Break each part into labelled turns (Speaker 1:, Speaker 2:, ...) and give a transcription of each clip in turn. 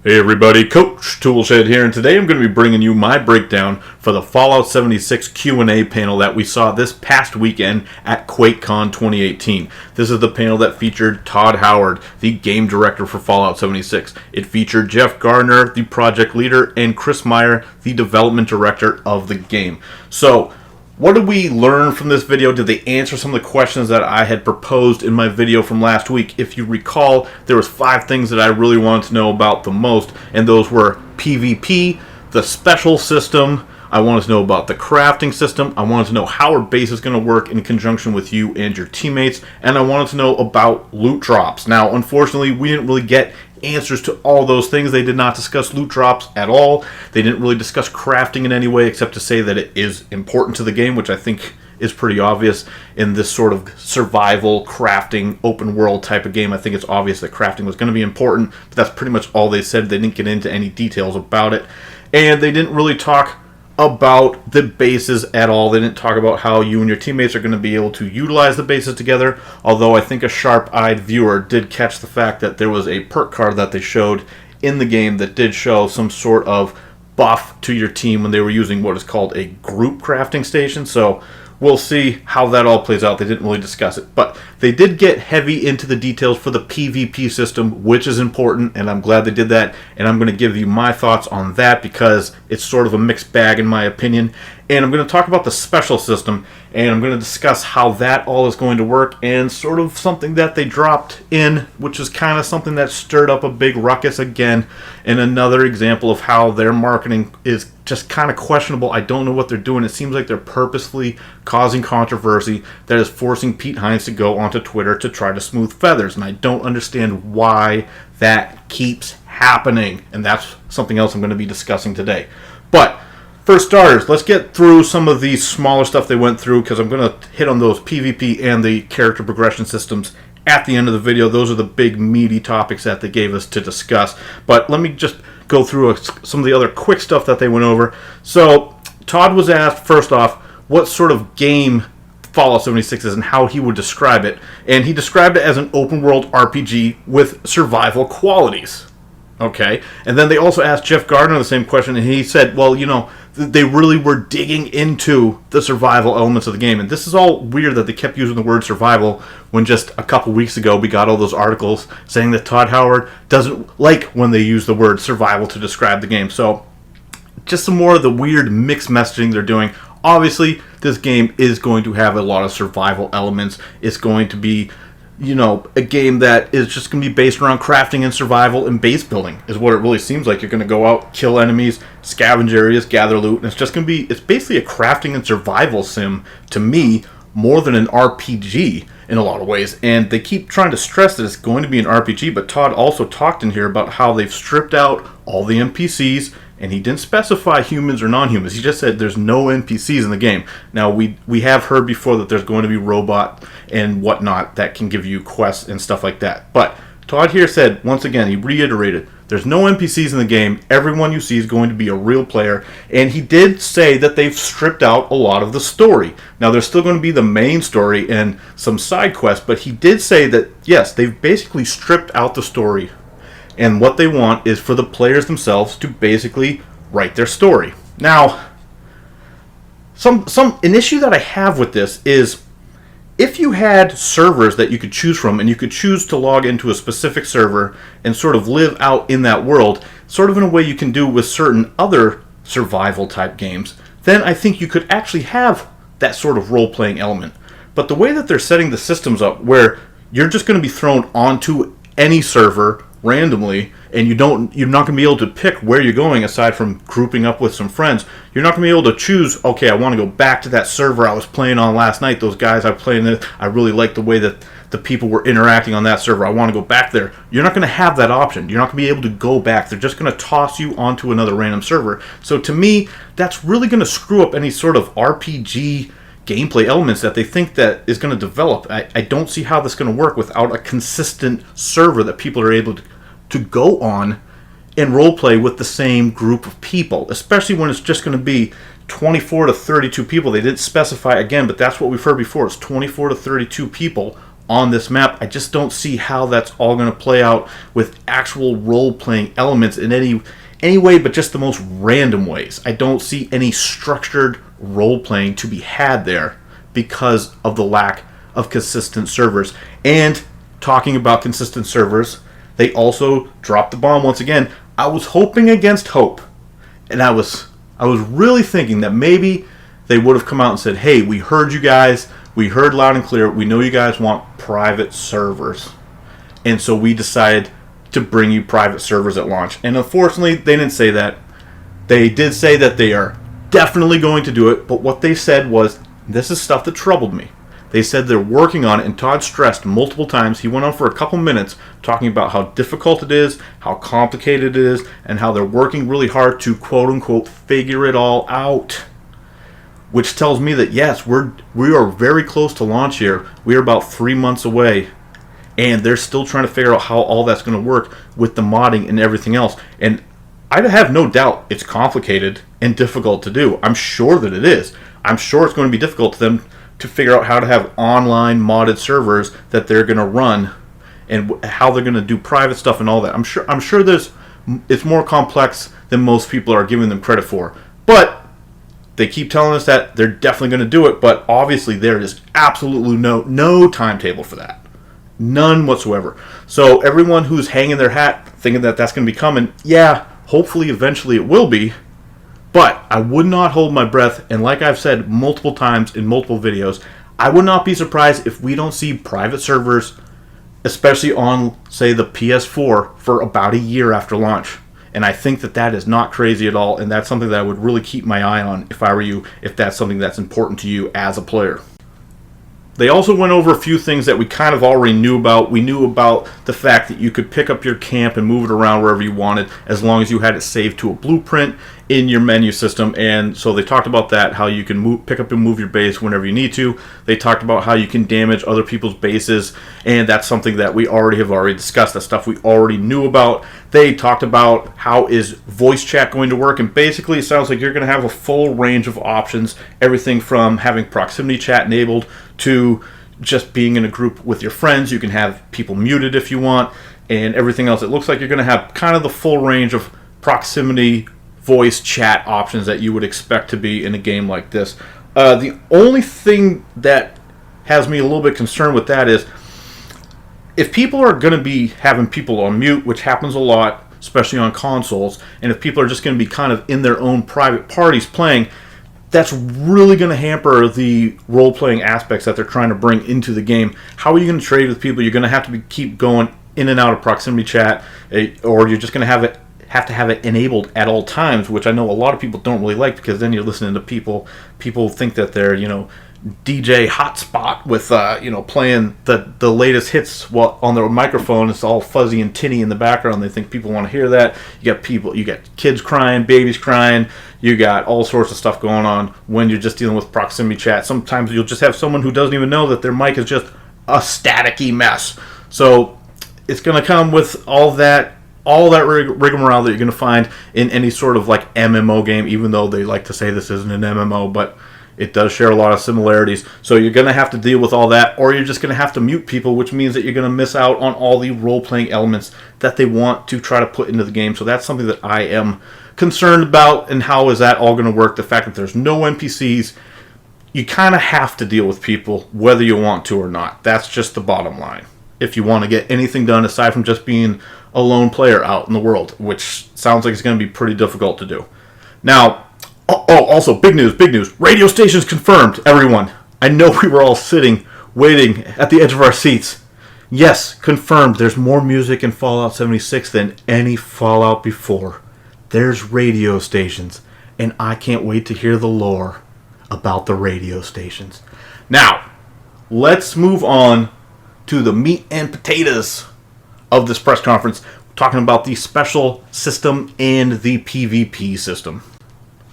Speaker 1: Hey everybody, Coach Toolshed here, and today I'm going to be bringing you my breakdown for the Fallout 76 Q&A panel that we saw this past weekend at Quakecon 2018. This is the panel that featured Todd Howard, the game director for Fallout 76. It featured Jeff Gardner, the project leader, and Chris Meyer, the development director of the game. So, what did we learn from this video? Did they answer some of the questions that I had proposed in my video from last week? If you recall, there was 5 things that I really wanted to know about the most, and those were PvP, the special system, I wanted to know about the crafting system, I wanted to know how our base is going to work in conjunction with you and your teammates, and I wanted to know about loot drops. Now, unfortunately, we didn't really get answers to all those things. They did not discuss loot drops at all. They didn't really discuss crafting in any way except to say that it is important to the game, which I think is pretty obvious in this sort of survival, crafting, open world type of game. I think it's obvious that crafting was going to be important, but that's pretty much all they said. They didn't get into any details about it, and they didn't really talk about the bases at all. They didn't talk about how you and your teammates are going to be able to utilize the bases together, although I think a sharp-eyed viewer did catch the fact that there was a perk card that they showed in the game that did show some sort of buff to your team when they were using what is called a group crafting station. So we'll see how that all plays out. They didn't really discuss it, but they did get heavy into the details for the PvP system, which is important, and I'm glad they did that, and I'm going to give you my thoughts on that because it's sort of a mixed bag in my opinion. And I'm going to talk about the special system, and I'm going to discuss how that all is going to work, and sort of something that they dropped in, which is kind of something that stirred up a big ruckus again, and another example of how their marketing is just kind of questionable. I don't know what they're doing. It seems like they're purposefully causing controversy that is forcing Pete Hines to go onto Twitter to try to smooth feathers, and I don't understand why that keeps happening, and that's something else I'm going to be discussing today. But for starters, let's get through some of the smaller stuff they went through, because I'm going to hit on those PvP and the character progression systems at the end of the video. Those are the big meaty topics that they gave us to discuss. But let me just go through some of the other quick stuff that they went over. So Todd was asked, first off, what sort of game Fallout 76 is and how he would describe it. And he described it as an open world RPG with survival qualities. Okay, and then they also asked Jeff Gardner the same question, and he said, well, you know, they really were digging into the survival elements of the game. And this is all weird that they kept using the word survival when just a couple weeks ago we got all those articles saying that Todd Howard doesn't like when they use the word survival to describe the game. So just some more of the weird mixed messaging they're doing. Obviously, this game is going to have a lot of survival elements. It's going to be, you know, a game that is just going to be based around crafting and survival and base building is what it really seems like. You're going to go out, kill enemies, scavenge areas, gather loot, and it's just going to be, it's basically a crafting and survival sim to me more than an RPG in a lot of ways. And they keep trying to stress that it's going to be an RPG, but Todd also talked in here about how they've stripped out all the NPCs, and he didn't specify humans or non-humans. He just said there's no NPCs in the game. Now, we have heard before that there's going to be robot and whatnot that can give you quests and stuff like that. But Todd here said, once again, he reiterated, there's no NPCs in the game. Everyone you see is going to be a real player. And he did say that they've stripped out a lot of the story. Now, there's still going to be the main story and some side quests, but he did say that, yes, they've basically stripped out the story. And what they want is for the players themselves to basically write their story. Now, an issue that I have with this is if you had servers that you could choose from and you could choose to log into a specific server and sort of live out in that world, sort of in a way you can do with certain other survival type games, then I think you could actually have that sort of role-playing element. But the way that they're setting the systems up where you're just going to be thrown onto any server randomly, and you're not going to be able to pick where you're going aside from grouping up with some friends. You're not going to be able to choose, okay, I want to go back to that server I was playing on last night. Those guys I played in it, I really like the way that the people were interacting on that server. I want to go back there. You're not going to have that option. You're not going to be able to go back. They're just going to toss you onto another random server. So to me, that's really going to screw up any sort of RPG gameplay elements that they think that is going to develop. I don't see how this is going to work without a consistent server that people are able to go on and roleplay with the same group of people, especially when it's just going to be 24 to 32 people. They didn't specify again, but that's what we've heard before. It's 24 to 32 people on this map. I just don't see how that's all going to play out with actual role-playing elements in any way but just the most random ways. I don't see any structured role-playing to be had there because of the lack of consistent servers. And talking about consistent servers, they also dropped the bomb once again. I was hoping against hope, and I was really thinking that maybe they would have come out and said, hey, we heard you guys, we heard loud and clear, we know you guys want private servers, and so we decided to bring you private servers at launch. And unfortunately, they didn't say that. They did say that they are definitely going to do it, but what they said was, this is stuff that troubled me. They said they're working on it, and Todd stressed multiple times. He went on for a couple minutes talking about how difficult it is, how complicated it is, and how they're working really hard to quote-unquote figure it all out. Which tells me that yes, we are very close to launch here. We are about 3 months away, and they're still trying to figure out how all that's going to work with the modding and everything else. And I have no doubt it's complicated and difficult to do. I'm sure that it is. I'm sure it's going to be difficult to them to figure out how to have online modded servers that they're going to run, and how they're going to do private stuff and all that. I'm sure it's more complex than most people are giving them credit for. But they keep telling us that they're definitely going to do it, but obviously there is absolutely no timetable for that. None whatsoever. So everyone who's hanging their hat thinking that that's going to be coming, yeah, hopefully eventually it will be. But I would not hold my breath, and like I've said multiple times in multiple videos, I would not be surprised if we don't see private servers, especially on, say, the PS4, for about a year after launch. And I think that is not crazy at all, and that's something that I would really keep my eye on if I were you, if that's something that's important to you as a player. They also went over a few things that we kind of already knew about. We knew about the fact that you could pick up your camp and move it around wherever you wanted, as long as you had it saved to a blueprint in your menu system. And so they talked about that, how you can pick up and move your base whenever you need to. They talked about how you can damage other people's bases, and that's something that we already discussed. That's stuff we already knew about. They talked about how is voice chat going to work, and basically it sounds like you're going to have a full range of options, everything from having proximity chat enabled to just being in a group with your friends. You can have people muted if you want, and everything else. It looks like you're going to have kind of the full range of proximity voice chat options that you would expect to be in a game like this. The only thing that has me a little bit concerned with that is, if people are going to be having people on mute, which happens a lot, especially on consoles, and if people are just going to be kind of in their own private parties playing, that's really going to hamper the role-playing aspects that they're trying to bring into the game. How are you going to trade with people? You're going to have to keep going in and out of proximity chat, or you're just going to have to have it enabled at all times, which I know a lot of people don't really like, because then you're listening to people think that they're, DJ hotspot with playing the latest hits while on their microphone. It's all fuzzy and tinny in the background. They think people want to hear that. You got kids crying, babies crying. You got all sorts of stuff going on when you're just dealing with proximity chat. Sometimes you'll just have someone who doesn't even know that their mic is just a staticky mess. So it's going to come with all that rigmarole that you're going to find in any sort of like MMO game, even though they like to say this isn't an MMO, but it does share a lot of similarities. So you're going to have to deal with all that, or you're just going to have to mute people, which means that you're going to miss out on all the role-playing elements that they want to try to put into the game. So that's something that I am concerned about, and how is that all going to work? The fact that there's no NPCs, you kind of have to deal with people whether you want to or not. That's just the bottom line. If you want to get anything done aside from just being a lone player out in the world, which sounds like it's going to be pretty difficult to do. Now, also, big news. Radio stations confirmed, everyone. I know we were all sitting, waiting at the edge of our seats. Yes, confirmed. There's more music in Fallout 76 than any Fallout before. There's radio stations, and I can't wait to hear the lore about the radio stations. Now, let's move on to the meat and potatoes of this press conference, talking about the special system and the PvP system.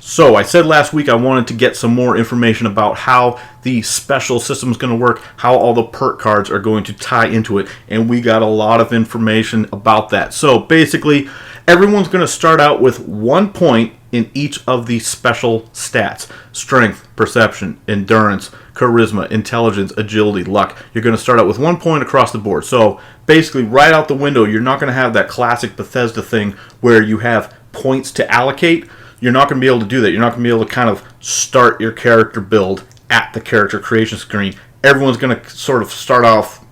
Speaker 1: So I said last week I wanted to get some more information about how the special system is going to work, how all the perk cards are going to tie into it, and we got a lot of information about that. So basically, everyone's going to start out with 1 point in each of the special stats: strength, perception, endurance, charisma, intelligence, agility, luck. You're going to start out with 1 point across the board. So basically, right out the window, you're not going to have that classic Bethesda thing where you have points to allocate. You're not going to be able to do that. You're not going to be able to kind of start your character build at the character creation screen. Everyone's going to sort of start off,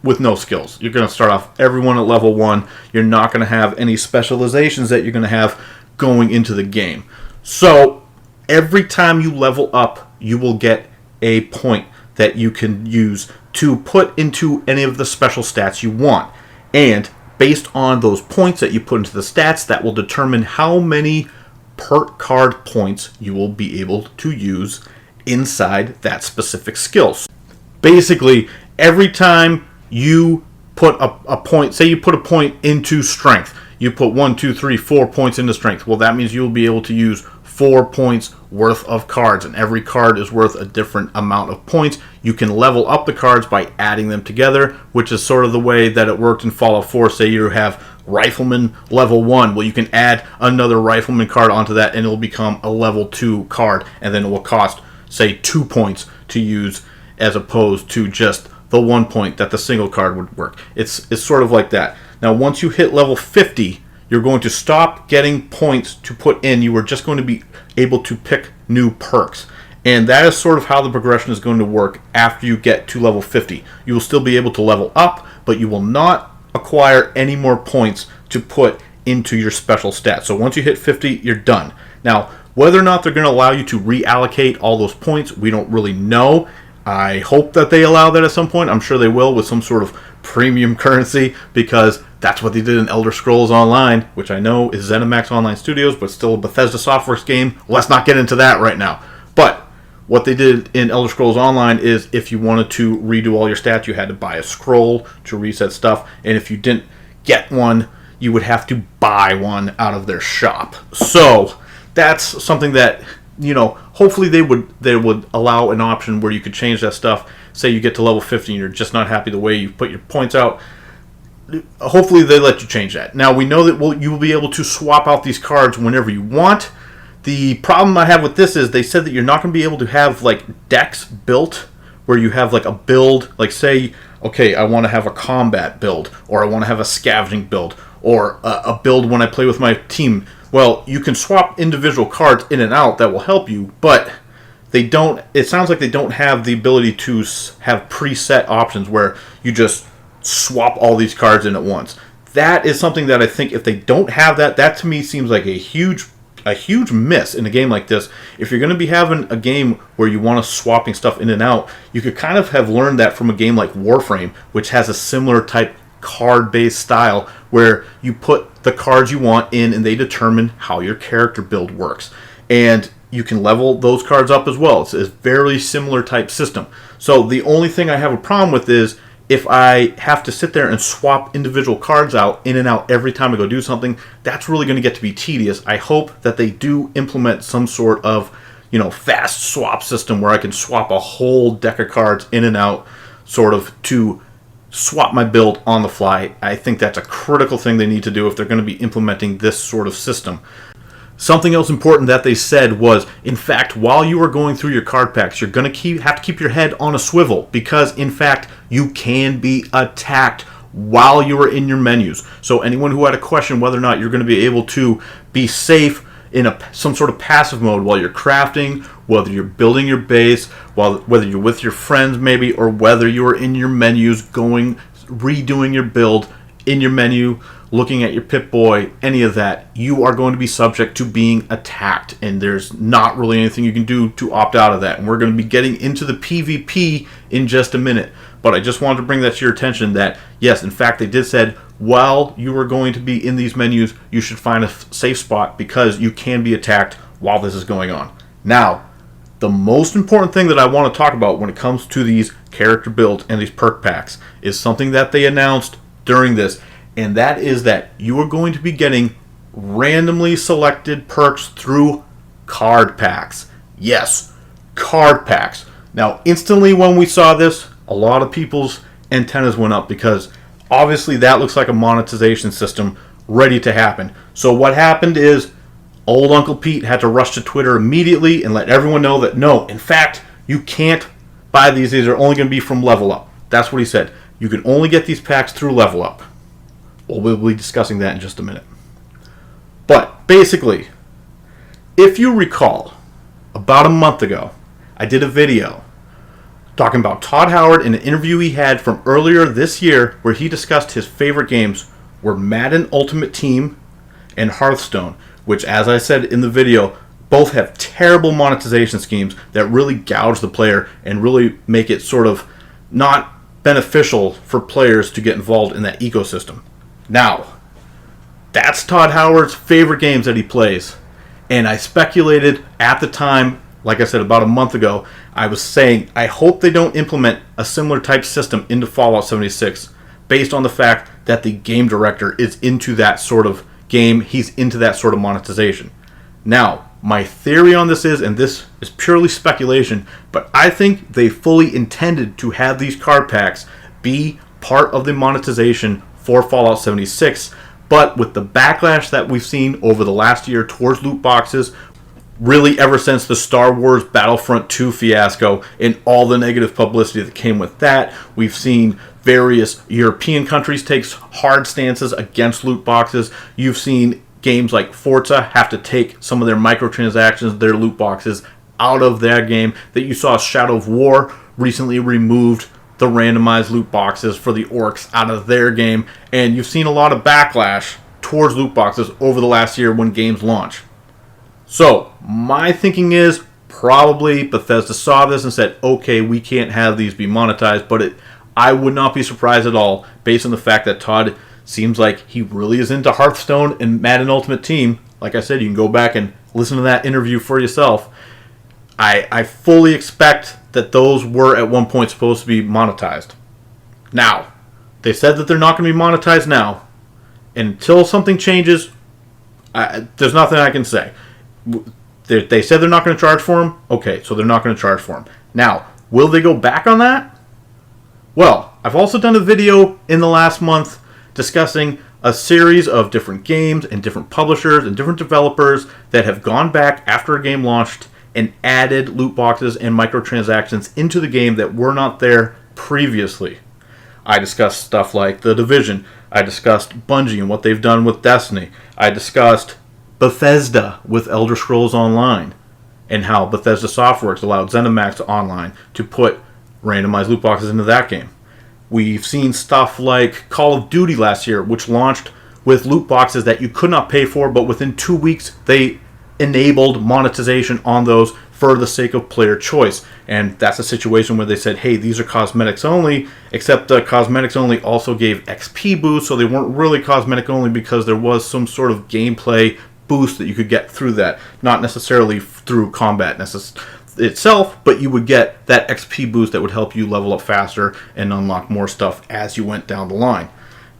Speaker 1: with no skills. You're going to start off everyone at level 1. You're not going to have any specializations that you're going to have going into the game. So every time you level up, you will get a point that you can use to put into any of the special stats you want. And based on those points that you put into the stats, that will determine how many perk card points you will be able to use inside that specific skills. Basically, every time you put a point, say you put a point into strength, you put 1, 2, 3, 4 points into strength. Well, that means you'll be able to use 4 points worth of cards, and every card is worth a different amount of points. You can level up the cards by adding them together, which is sort of the way that it worked in Fallout 4. Say you have Rifleman level 1. Well, you can add another Rifleman card onto that, and it'll become a level 2 card, and then it will cost, say, 2 points to use as opposed to just the 1 point that the single card would work. It's sort of like that. Now, once you hit level 50, you're going to stop getting points to put in. You are just going to be able to pick new perks. And that is sort of how the progression is going to work after you get to level 50. You will still be able to level up, but you will not acquire any more points to put into your special stats. So once you hit 50, you're done. Now, whether or not they're going to allow you to reallocate all those points, we don't really know. I hope that they allow that at some point. I'm sure they will with some sort of premium currency, because that's what they did in Elder Scrolls Online, which I know is ZeniMax Online Studios, but still a Bethesda Softworks game. Let's not get into that right now. But what they did in Elder Scrolls Online is if you wanted to redo all your stats, you had to buy a scroll to reset stuff. And if you didn't get one, you would have to buy one out of their shop. So that's something that, hopefully they would allow an option where you could change that stuff. Say you get to level 50 and you're just not happy the way you put your points out. Hopefully they let you change that. Now, we know that you will be able to swap out these cards whenever you want. The problem I have with this is they said that you're not going to be able to have like decks built where you have like a build, like say, okay, I want to have a combat build, or I want to have a scavenging build, or a build when I play with my team. Well, you can swap individual cards in and out that will help you, but they don't. It sounds like they don't have the ability to have preset options where you just swap all these cards in at once. That is something that I think if they don't have that, that to me seems like a huge miss in a game like this. If you're going to be having a game where you want to swapping stuff in and out, you could kind of have learned that from a game like Warframe, which has a similar type card-based style where you put the cards you want in and they determine how your character build works. And you can level those cards up as well. It's a very similar type system. So the only thing I have a problem with is if I have to sit there and swap individual cards out in and out every time I go do something, that's really going to get to be tedious. I hope that they do implement some sort of, fast swap system where I can swap a whole deck of cards in and out sort of to swap my build on the fly. I think that's a critical thing they need to do if they're going to be implementing this sort of system. Something else important that they said was, in fact, while you are going through your card packs, you're going to have to keep your head on a swivel because, in fact, you can be attacked while you are in your menus. So anyone who had a question whether or not you're going to be able to be safe in some sort of passive mode while you're crafting, whether you're building your base, whether you're with your friends maybe, or whether you're in your menus redoing your build in your menu, looking at your Pip-Boy, any of that, you are going to be subject to being attacked, and there's not really anything you can do to opt out of that. And we're going to be getting into the PvP in just a minute, but I just wanted to bring that to your attention that, yes, in fact, they did said while you are going to be in these menus, you should find a safe spot because you can be attacked while this is going on. Now, the most important thing that I want to talk about when it comes to these character builds and these perk packs is something that they announced during this, and that is that you are going to be getting randomly selected perks through card packs. Yes, card packs. Now, instantly when we saw this, a lot of people's antennas went up because obviously that looks like a monetization system ready to happen. So what happened is Old Uncle Pete had to rush to Twitter immediately and let everyone know that no, in fact, you can't buy these. These are only going to be from Level Up. That's what he said. You can only get these packs through Level Up. Well, we'll be discussing that in just a minute. But basically, if you recall, about a month ago, I did a video talking about Todd Howard in an interview he had from earlier this year where he discussed his favorite games were Madden Ultimate Team and Hearthstone, which, as I said in the video, both have terrible monetization schemes that really gouge the player and really make it sort of not beneficial for players to get involved in that ecosystem. Now, that's Todd Howard's favorite games that he plays. And I speculated at the time, like I said, about a month ago, I was saying I hope they don't implement a similar type system into Fallout 76 based on the fact that the game director is into that sort of game. He's into that sort of monetization. Now, my theory on this is, and this is purely speculation, but I think they fully intended to have these card packs be part of the monetization for Fallout 76, but with the backlash that we've seen over the last year towards loot boxes, really ever since the Star Wars Battlefront 2 fiasco and all the negative publicity that came with that, we've seen various European countries take hard stances against loot boxes. You've seen games like Forza have to take some of their microtransactions, their loot boxes, out of their game. That you saw Shadow of War recently removed the randomized loot boxes for the orcs out of their game, and you've seen a lot of backlash towards loot boxes over the last year when games launch. So my thinking is probably Bethesda saw this and said, okay, we can't have these be monetized, but I would not be surprised at all based on the fact that Todd seems like he really is into Hearthstone and Madden Ultimate Team. Like I said, you can go back and listen to that interview for yourself. I fully expect that those were at one point supposed to be monetized. Now, they said that they're not going to be monetized now. And until something changes, there's nothing I can say. They said they're not going to charge for them. Okay, so they're not going to charge for them. Now, will they go back on that? Well, I've also done a video in the last month discussing a series of different games and different publishers and different developers that have gone back after a game launched and added loot boxes and microtransactions into the game that were not there previously. I discussed stuff like The Division. I discussed Bungie and what they've done with Destiny. I discussed Bethesda with Elder Scrolls Online and how Bethesda Softworks allowed ZeniMax Online to put randomized loot boxes into that game. We've seen stuff like Call of Duty last year, which launched with loot boxes that you could not pay for, but within 2 weeks they enabled monetization on those for the sake of player choice. And that's a situation where they said, hey, these are cosmetics only, except cosmetics only also gave XP boosts, so they weren't really cosmetic only because there was some sort of gameplay boost that you could get through that. Not necessarily through combat itself, but you would get that XP boost that would help you level up faster and unlock more stuff as you went down the line.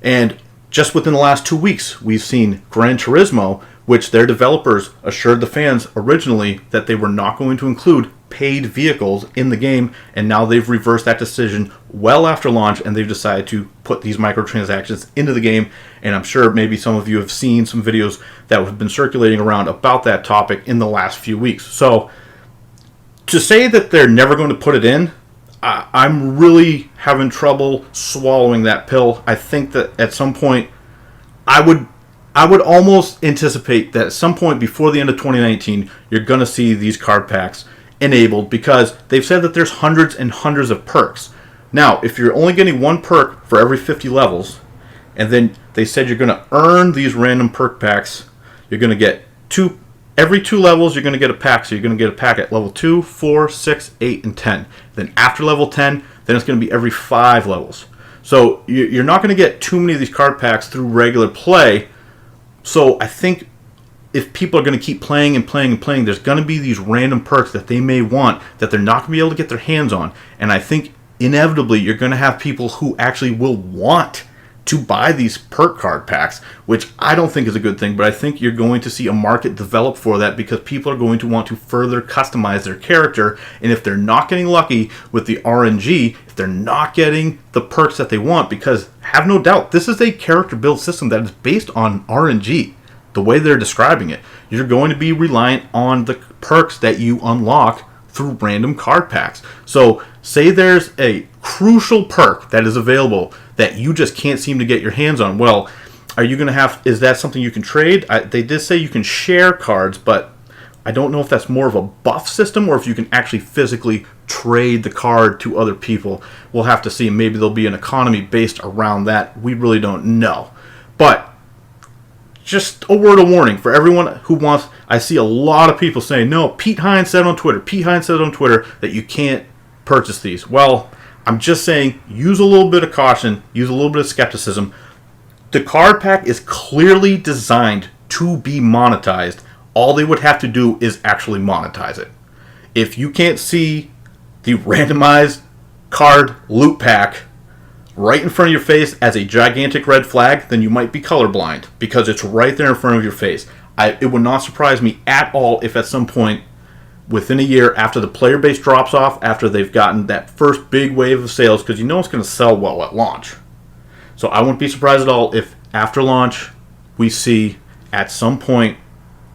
Speaker 1: And just within the last 2 weeks, we've seen Gran Turismo, which their developers assured the fans originally that they were not going to include paid vehicles in the game, and now they've reversed that decision well after launch, and they've decided to put these microtransactions into the game. And I'm sure maybe some of you have seen some videos that have been circulating around about that topic in the last few weeks. So to say that they're never going to put it in, I'm really having trouble swallowing that pill. I think that at some point, I would almost anticipate that at some point before the end of 2019, you're going to see these card packs enabled, because they've said that there's hundreds and hundreds of perks. Now, if you're only getting one perk for every 50 levels, and then they said you're going to earn these random perk packs, you're going to get every 2 levels, you're going to get a pack. So you're going to get a pack at level 2, 4, 6, 8, and 10. Then after level 10, then it's going to be every 5 levels. So you're not going to get too many of these card packs through regular play. So I think if people are going to keep playing and playing and playing, there's going to be these random perks that they may want that they're not going to be able to get their hands on. And I think inevitably you're going to have people who actually will want to buy these perk card packs, which I don't think is a good thing, but I think you're going to see a market develop for that because people are going to want to further customize their character. And if they're not getting lucky with the RNG, if they're not getting the perks that they want, because have no doubt, this is a character build system that is based on RNG. the way they're describing it, you're going to be reliant on the perks that you unlock through random card packs. So say there's a crucial perk that is available that you just can't seem to get your hands on. Well, are you going to have, is that something you can trade? They did say you can share cards, but I don't know if that's more of a buff system or if you can actually physically trade the card to other people. We'll have to see. Maybe there'll be an economy based around that. We really don't know. But just a word of warning for everyone who wants, I see a lot of people saying, no, Pete Hines said on Twitter that you can't purchase these. Well, I'm just saying, use a little bit of caution, use a little bit of skepticism. The card pack is clearly designed to be monetized. All they would have to do is actually monetize it. If you can't see the randomized card loot pack right in front of your face as a gigantic red flag, then you might be colorblind because it's right there in front of your face. It would not surprise me at all if at some point within a year after the player base drops off, after they've gotten that first big wave of sales, because you know it's going to sell well at launch. So I wouldn't be surprised at all if after launch we see at some point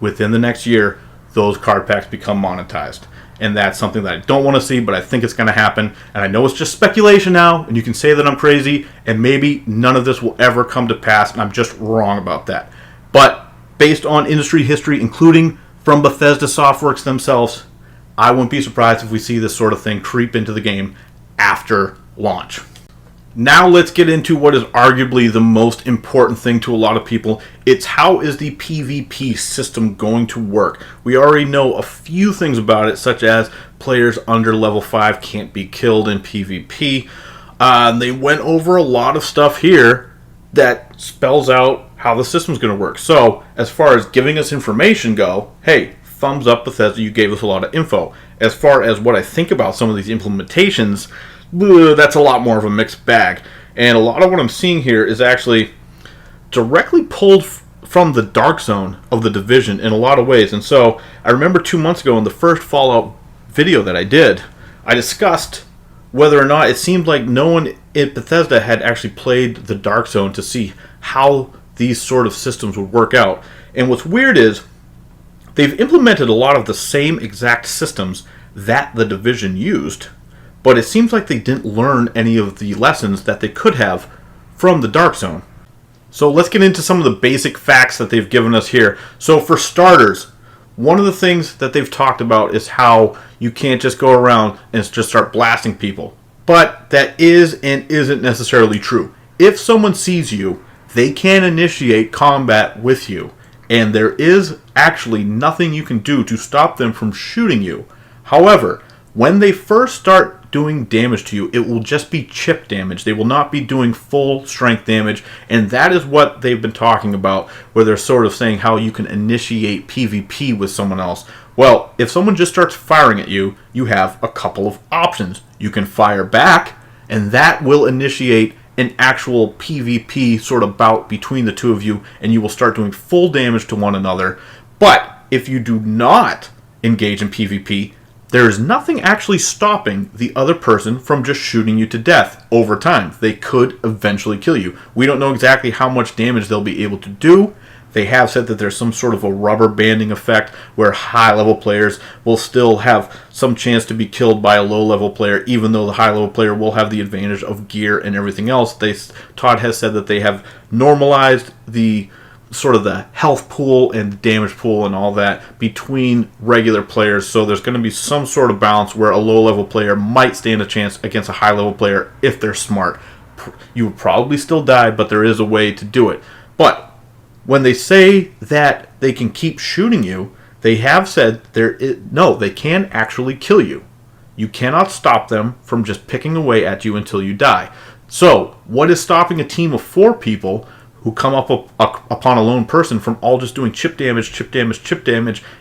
Speaker 1: within the next year those card packs become monetized. And that's something that I don't want to see, but I think it's going to happen. And I know it's just speculation now, and you can say that I'm crazy, and maybe none of this will ever come to pass, and I'm just wrong about that. But based on industry history, including from Bethesda Softworks themselves, I wouldn't be surprised if we see this sort of thing creep into the game after launch. Now let's get into what is arguably the most important thing to a lot of people. It's how is the PvP system going to work? We already know a few things about it, such as players under level 5 can't be killed in PvP. They went over a lot of stuff here that spells out how the system's going to work. So, as far as giving us information go, hey, thumbs up Bethesda, you gave us a lot of info. As far as what I think about some of these implementations, that's a lot more of a mixed bag. And a lot of what I'm seeing here is actually directly pulled from the Dark Zone of the Division in a lot of ways. And so I remember 2 months ago in the first Fallout video that I did, I discussed whether or not it seemed like no one at Bethesda had actually played the Dark Zone to see how these sort of systems would work out. And what's weird is they've implemented a lot of the same exact systems that the Division used, but it seems like they didn't learn any of the lessons that they could have from the Dark Zone. So let's get into some of the basic facts that they've given us here. So for starters, one of the things that they've talked about is how you can't just go around and just start blasting people. But that is and isn't necessarily true. If someone sees you, they can initiate combat with you, and there is actually nothing you can do to stop them from shooting you. However, when they first start doing damage to you, it will just be chip damage. They will not be doing full strength damage, and that is what they've been talking about, where they're sort of saying how you can initiate PvP with someone else. Well, if someone just starts firing at you, you have a couple of options. You can fire back, and that will initiate an actual PvP sort of bout between the two of you, and you will start doing full damage to one another. But if you do not engage in PvP, there is nothing actually stopping the other person from just shooting you to death over time. They could eventually kill you. We don't know exactly how much damage they'll be able to do. They have said that there's some sort of a rubber banding effect where high-level players will still have some chance to be killed by a low-level player, even though the high-level player will have the advantage of gear and everything else. Todd has said that they have normalized the sort of the health pool and damage pool and all that between regular players, so there's going to be some sort of balance where a low-level player might stand a chance against a high-level player if they're smart. You would probably still die, but there is a way to do it. But when they say that they can keep shooting you, they have said no, they can actually kill you. You cannot stop them from just picking away at you until you die. So, what is stopping a team of 4 people who come up upon a lone person from all just doing chip damage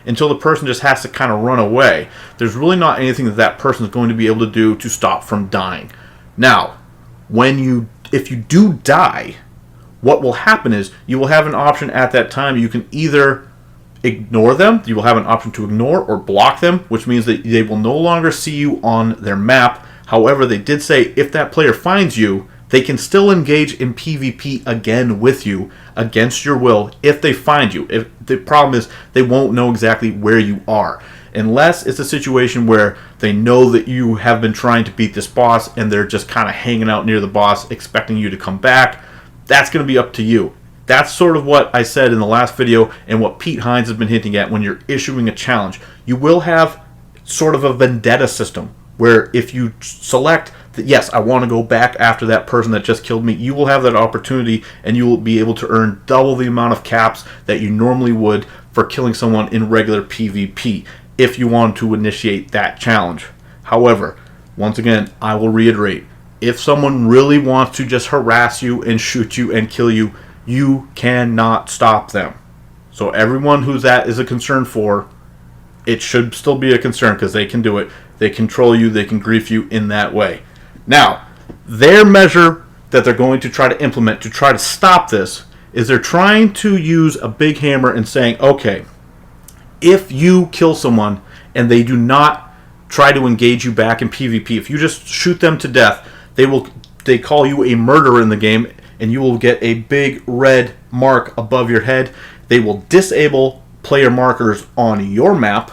Speaker 1: until the person just has to kind of run away? There's really not anything that person is going to be able to do to stop from dying. Now, if you do die, what will happen is you will have an option at that time. You can either ignore them, you will have an option to ignore or block them, which means that they will no longer see you on their map. However, they did say if that player finds you, They can still engage in PvP again with you against your will if they find you. If the problem is they won't know exactly where you are. Unless it's a situation where they know that you have been trying to beat this boss and they're just kind of hanging out near the boss expecting you to come back, that's going to be up to you. That's sort of what I said in the last video and what Pete Hines has been hinting at when you're issuing a challenge. You will have sort of a vendetta system where if you select that, yes, I want to go back after that person that just killed me, you will have that opportunity and you will be able to earn double the amount of caps that you normally would for killing someone in regular PvP if you want to initiate that challenge. However, once again, I will reiterate, if someone really wants to just harass you and shoot you and kill you, you cannot stop them. So everyone who's that is a concern for, it should still be a concern because they can do it. They control you, they can grief you in that way. Now, their measure that they're going to try to implement to try to stop this is they're trying to use a big hammer and saying, okay, if you kill someone and they do not try to engage you back in PvP, if you just shoot them to death, they call you a murderer in the game and you will get a big red mark above your head. They will disable player markers on your map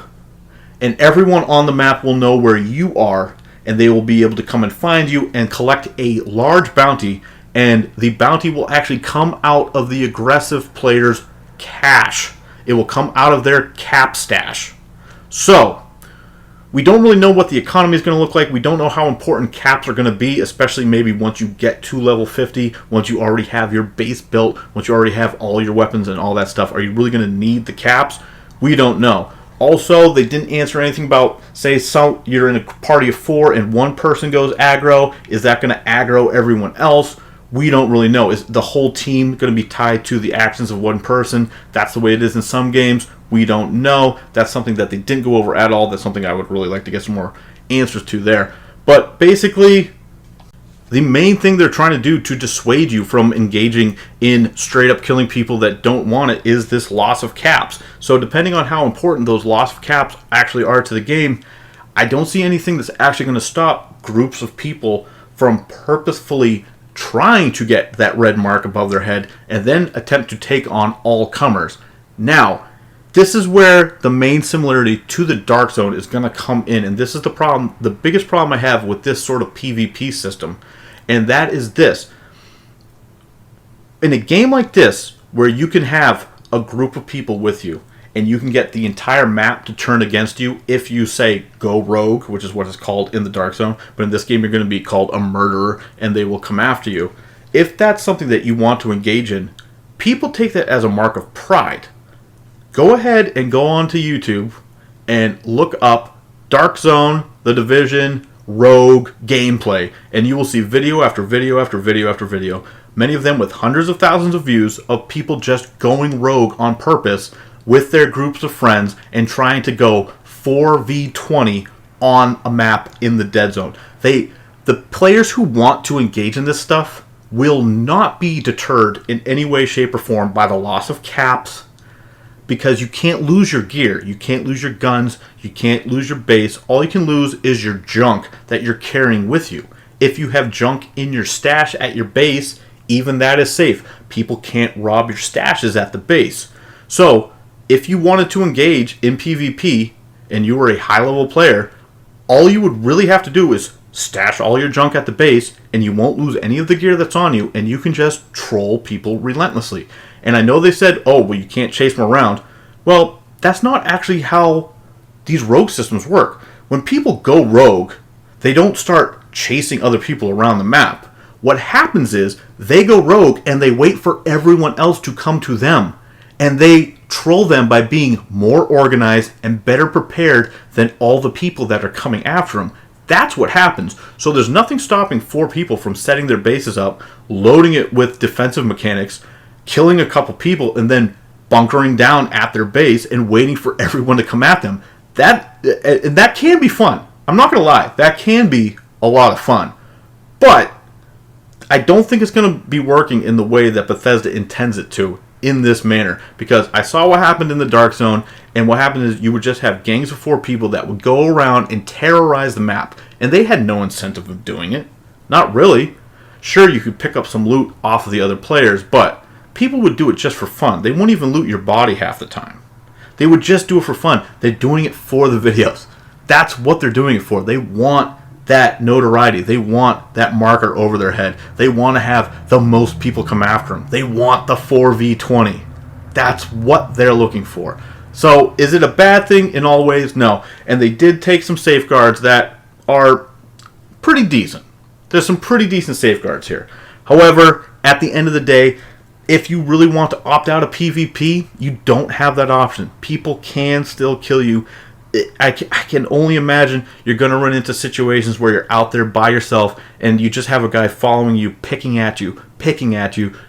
Speaker 1: and everyone on the map will know where you are and they will be able to come and find you and collect a large bounty, and the bounty will actually come out of the aggressive player's cash. It will come out of their cap stash. So, we don't really know what the economy is going to look like. We don't know how important caps are going to be, especially maybe once you get to level 50, once you already have your base built, once you already have all your weapons and all that stuff. Are you really going to need the caps? We don't know. Also, they didn't answer anything about, say, you're in a party of 4 and one person goes aggro. Is that going to aggro everyone else? We don't really know. Is the whole team going to be tied to the actions of one person? That's the way it is in some games. We don't know. That's something that they didn't go over at all. That's something I would really like to get some more answers to there. But basically, the main thing they're trying to do to dissuade you from engaging in straight up killing people that don't want it is this loss of caps. So depending on how important those loss of caps actually are to the game, I don't see anything that's actually going to stop groups of people from purposefully trying to get that red mark above their head and then attempt to take on all comers. Now, this is where the main similarity to the Dark Zone is going to come in, and this is the problem, the biggest problem I have with this sort of PvP system, and that is this. In a game like this, where you can have a group of people with you, and you can get the entire map to turn against you if you say go rogue, which is what it's called in the Dark Zone, but in this game you're going to be called a murderer and they will come after you. If that's something that you want to engage in, people take that as a mark of pride. Go ahead and go onto YouTube and look up Dark Zone, The Division, Rogue gameplay, and you will see video after video after video after video, many of them with hundreds of thousands of views of people just going rogue on purpose with their groups of friends and trying to go 4v20 on a map in the dead zone. The players who want to engage in this stuff will not be deterred in any way, shape, or form by the loss of caps, because you can't lose your gear, you can't lose your guns, you can't lose your base. All you can lose is your junk that you're carrying with you. If you have junk in your stash at your base, even that is safe. People can't rob your stashes at the base. So, if you wanted to engage in PvP and you were a high-level player, all you would really have to do is stash all your junk at the base and you won't lose any of the gear that's on you, and you can just troll people relentlessly. And I know they said, oh, well, you can't chase them around. Well, that's not actually how these rogue systems work. When people go rogue, they don't start chasing other people around the map. What happens is they go rogue and they wait for everyone else to come to them. And they troll them by being more organized and better prepared than all the people that are coming after them. That's what happens. So there's nothing stopping 4 people from setting their bases up, loading it with defensive mechanics, killing a couple people, and then bunkering down at their base and waiting for everyone to come at them. That can be fun. I'm not going to lie. That can be a lot of fun. But I don't think it's going to be working in the way that Bethesda intends it to in this manner, because I saw what happened in the Dark Zone, and what happened is you would just have gangs of 4 people that would go around and terrorize the map, and they had no incentive of doing it. Not really. Sure, you could pick up some loot off of the other players, but people would do it just for fun. They wouldn't even loot your body half the time. They would just do it for fun. They're doing it for the videos. That's what they're doing it for. They want that notoriety. They want that marker over their head. They want to have the most people come after them. They want the 4v20. That's what they're looking for. So, is it a bad thing in all ways? No. And they did take some safeguards that are pretty decent. There's some pretty decent safeguards here. However, at the end of the day, if you really want to opt out of PvP, you don't have that option. People can still kill you. I can only imagine you're going to run into situations where you're out there by yourself and you just have a guy following you, picking at you,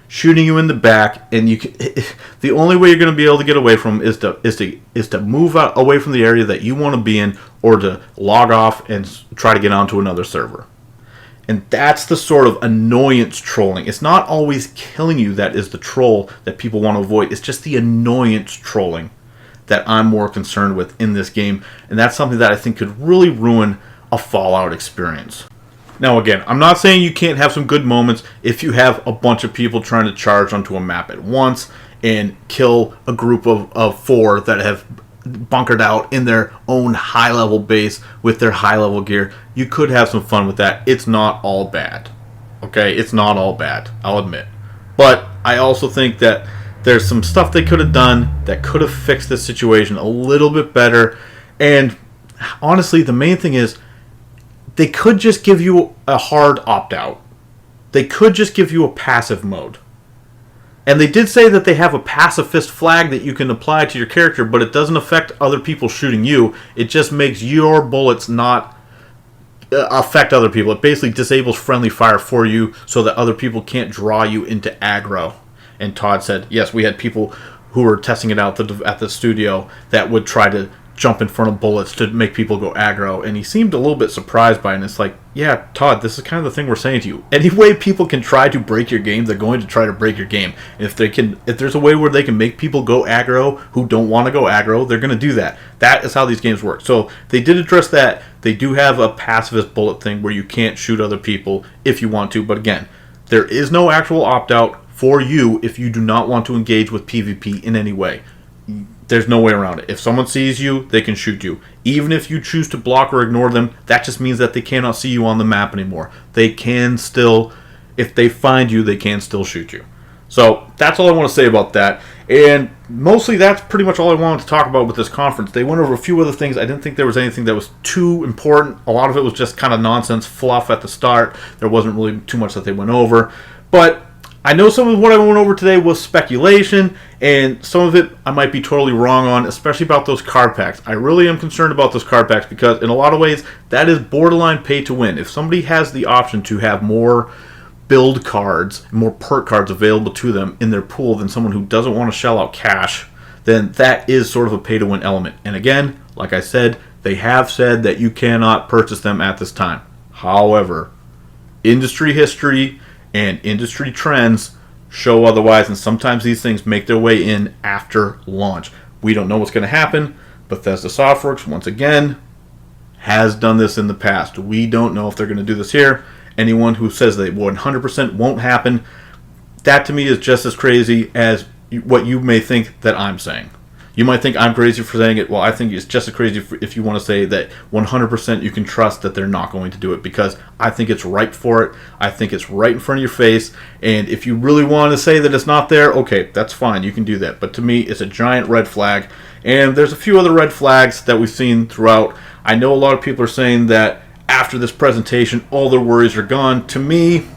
Speaker 1: shooting you in the back, and the only way you're going to be able to get away from him is to move out away from the area that you want to be in, or to log off and try to get onto another server. And that's the sort of annoyance trolling. It's not always killing you that is the troll that people want to avoid. It's just the annoyance trolling that I'm more concerned with in this game. And that's something that I think could really ruin a Fallout experience. Now again, I'm not saying you can't have some good moments if you have a bunch of people trying to charge onto a map at once and kill a group of 4 that have bunkered out in their own high-level base with their high-level gear. You could have some fun with that. It's not all bad. Okay? It's not all bad, I'll admit. But I also think that there's some stuff they could have done that could have fixed this situation a little bit better. And honestly, the main thing is they could just give you a hard opt-out. They could just give you a passive mode. And they did say that they have a pacifist flag that you can apply to your character, but it doesn't affect other people shooting you. It just makes your bullets not affect other people. It basically disables friendly fire for you so that other people can't draw you into aggro. And Todd said, yes, we had people who were testing it out at the studio that would try to jump in front of bullets to make people go aggro. And he seemed a little bit surprised by it. And it's like, yeah, Todd, this is kind of the thing we're saying to you. Any way people can try to break your game, they're going to try to break your game. If there's a way where they can make people go aggro who don't want to go aggro, they're going to do that. That is how these games work. So they did address that. They do have a pacifist bullet thing where you can't shoot other people if you want to. But again, there is no actual opt-out for you if you do not want to engage with PvP in any way. There's no way around it. If someone sees you, they can shoot you. Even if you choose to block or ignore them, that just means that they cannot see you on the map anymore. They can still, if they find you, they can still shoot you. So that's all I want to say about that. And mostly that's pretty much all I wanted to talk about with this conference. They went over a few other things. I didn't think there was anything that was too important. A lot of it was just kind of nonsense fluff at the start. There wasn't really too much that they went over. But I know some of what I went over today was speculation, and some of it I might be totally wrong on, especially about those card packs. I really am concerned about those card packs because in a lot of ways, that is borderline pay to win. If somebody has the option to have more build cards, more perk cards available to them in their pool than someone who doesn't want to shell out cash, then that is sort of a pay to win element. And again, like I said, they have said that you cannot purchase them at this time. However, industry history and industry trends show otherwise, and sometimes these things make their way in after launch. We don't know what's going to happen. Bethesda Softworks, once again, has done this in the past. We don't know if they're going to do this here. Anyone who says they 100% won't happen, that to me is just as crazy as what you may think that I'm saying. You might think I'm crazy for saying it. Well, I think it's just as crazy if you want to say that 100% you can trust that they're not going to do it, because I think it's ripe for it. I think it's right in front of your face. And if you really want to say that it's not there, okay, that's fine. You can do that. But to me, it's a giant red flag. And there's a few other red flags that we've seen throughout. I know a lot of people are saying that after this presentation, all their worries are gone. To me,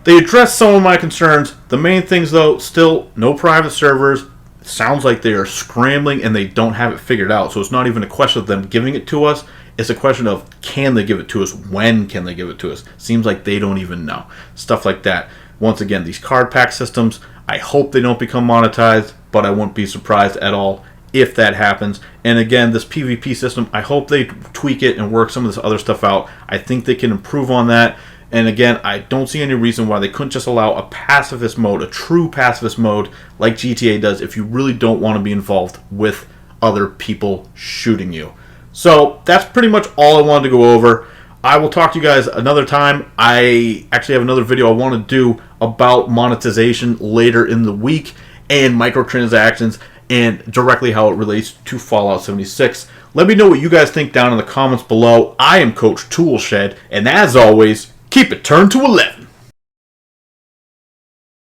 Speaker 1: they addressed some of my concerns. The main things, though, still no private servers. Sounds like they are scrambling and they don't have it figured out. So it's not even a question of them giving it to us. It's a question of, can they give it to us? When can they give it to us? Seems like they don't even know. Stuff like that. Once again, these card pack systems, I hope they don't become monetized, but I won't be surprised at all if that happens. And again, this PvP system, I hope they tweak it and work some of this other stuff out. I think they can improve on that. And again, I don't see any reason why they couldn't just allow a pacifist mode, a true pacifist mode like GTA does, if you really don't want to be involved with other people shooting you. So that's pretty much all I wanted to go over. I will talk to you guys another time. I actually have another video I want to do about monetization later in the week and microtransactions and directly how it relates to Fallout 76. Let me know what you guys think down in the comments below. I am Coach Toolshed, and as always, keep it turned to 11.